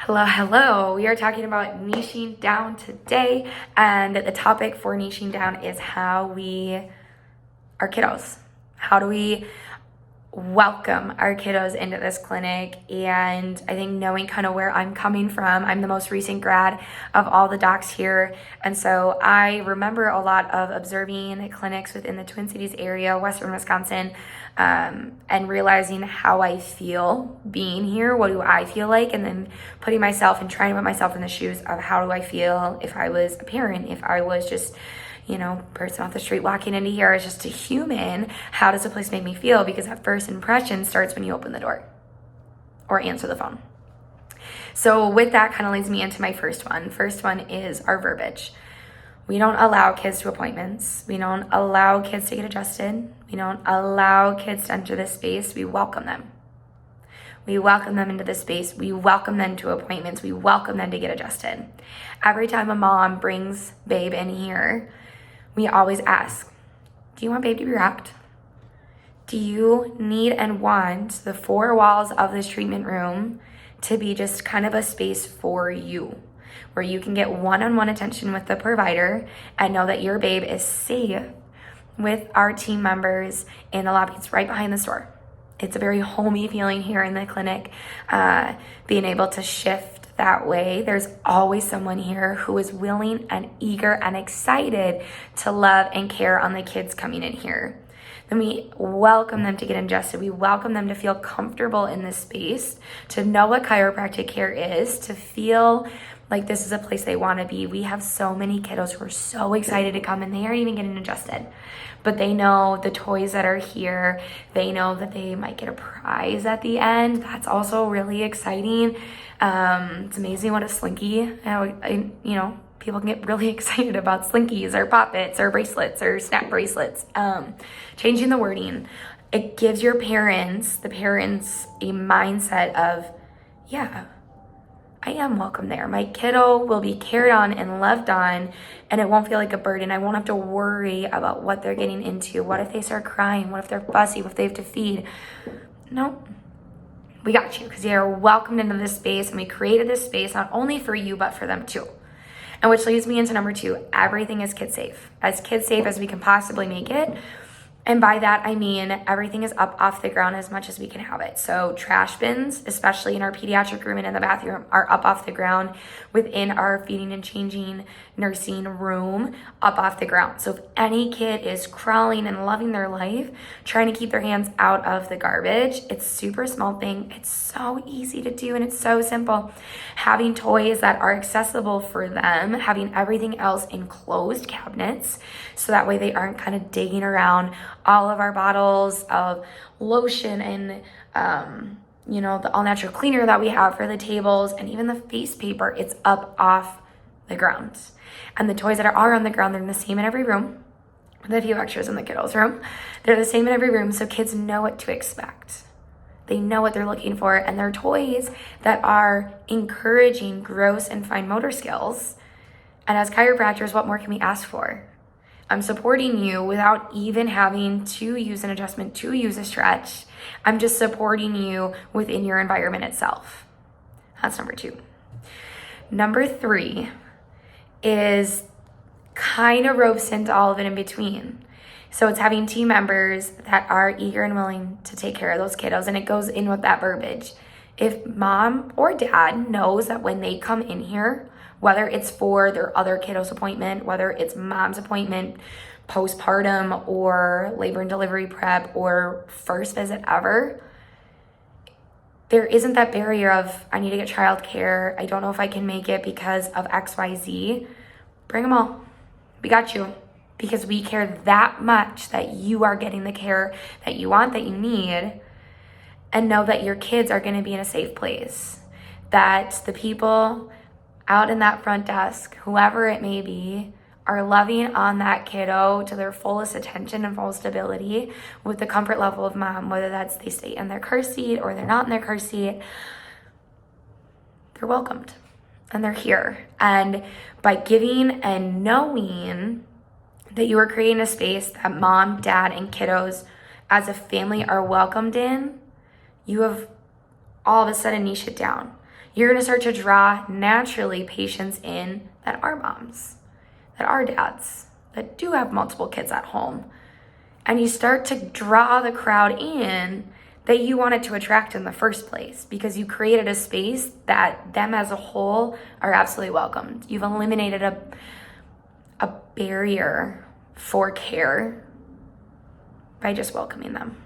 Hello, hello. We are talking about niching down today, and the topic for niching down is how we our kiddos. How do we welcome our kiddos into this clinic? And I think knowing kind of where I'm coming from, I'm the most recent grad of all the docs here, and so I remember a lot of observing clinics within the Twin Cities area, Western Wisconsin, and realizing how I feel being here. What do I feel like? And then putting myself and trying to put myself in the shoes of how do I feel if I was a parent, if I was just person off the street walking into here as just a human. How does a place make me feel? Because that first impression starts when you open the door or answer the phone. So with that kind of leads me into my first one. First one is our verbiage. We don't allow kids to appointments. We don't allow kids to get adjusted. We don't allow kids to enter this space. We welcome them. We welcome them into this space. We welcome them to appointments. We welcome them to get adjusted. Every time a mom brings babe in here, we always ask, do you want babe to be wrapped? Do you need and want the four walls of this treatment room to be just kind of a space for you, where you can get one-on-one attention with the provider and know that your babe is safe with our team members in the lobby? It's right behind the store. It's a very homey feeling here in the clinic, being able to shift that way. There's always someone here who is willing and eager and excited to love and care on the kids coming in here. Then we welcome them to get adjusted. We welcome them to feel comfortable in this space, to know what chiropractic care is, to feel like this is a place they want to be. We have so many kiddos who are so excited to come, and they aren't even getting adjusted, but they know the toys that are here. They know that they might get a prize at the end. That's also really exciting. It's amazing what a slinky, people can get really excited about slinkies or poppets or bracelets or snap bracelets. Changing the wording, it gives the parents a mindset of, yeah, I am welcome there. My kiddo will be cared on and loved on, and it won't feel like a burden. I won't have to worry about what they're getting into. What if they start crying? What if they're fussy? What if they have to feed? No, we got you, because they are welcomed into this space, and we created this space not only for you, but for them too. And which leads me into number 2, everything is kid safe. As kid safe as we can possibly make it. And by that, I mean everything is up off the ground as much as we can have it. So trash bins, especially in our pediatric room and in the bathroom, are up off the ground. Within our feeding and changing nursing room, up off the ground. So if any kid is crawling and loving their life, trying to keep their hands out of the garbage, it's a super small thing. It's so easy to do, and it's so simple. Having toys that are accessible for them, having everything else in closed cabinets, so that way they aren't kind of digging around. All of our bottles of lotion and the all natural cleaner that we have for the tables, and even the face paper, it's up off the ground. And the toys that are on the ground, they're the same in every room, with a few extras in the kiddos room. They're the same in every room, so kids know what to expect. They know what they're looking for, and they're toys that are encouraging gross and fine motor skills. And as chiropractors, what more can we ask for? I'm supporting you without even having to use an adjustment, to use a stretch. I'm just supporting you within your environment itself. That's number 2. Number 3 is kind of ropes into all of it in between. So it's having team members that are eager and willing to take care of those kiddos, and it goes in with that verbiage. If mom or dad knows that when they come in here, whether it's for their other kiddos appointment, whether it's mom's appointment, postpartum or labor and delivery prep or first visit ever, there isn't that barrier of, I need to get childcare. I don't know if I can make it because of XYZ. Bring them all. We got you. Because we care that much that you are getting the care that you want, that you need, and know that your kids are going to be in a safe place. That the people out in that front desk, whoever it may be, are loving on that kiddo to their fullest attention and fullest ability with the comfort level of mom, whether that's they stay in their car seat or they're not in their car seat. They're welcomed and they're here. And by giving and knowing that you are creating a space that mom, dad, and kiddos as a family are welcomed in, you have all of a sudden niched it down. you're going to start to draw naturally patients in that are moms, that are dads, that do have multiple kids at home. And you start to draw the crowd in that you wanted to attract in the first place, because you created a space that them as a whole are absolutely welcomed. You've eliminated a barrier for care by just welcoming them.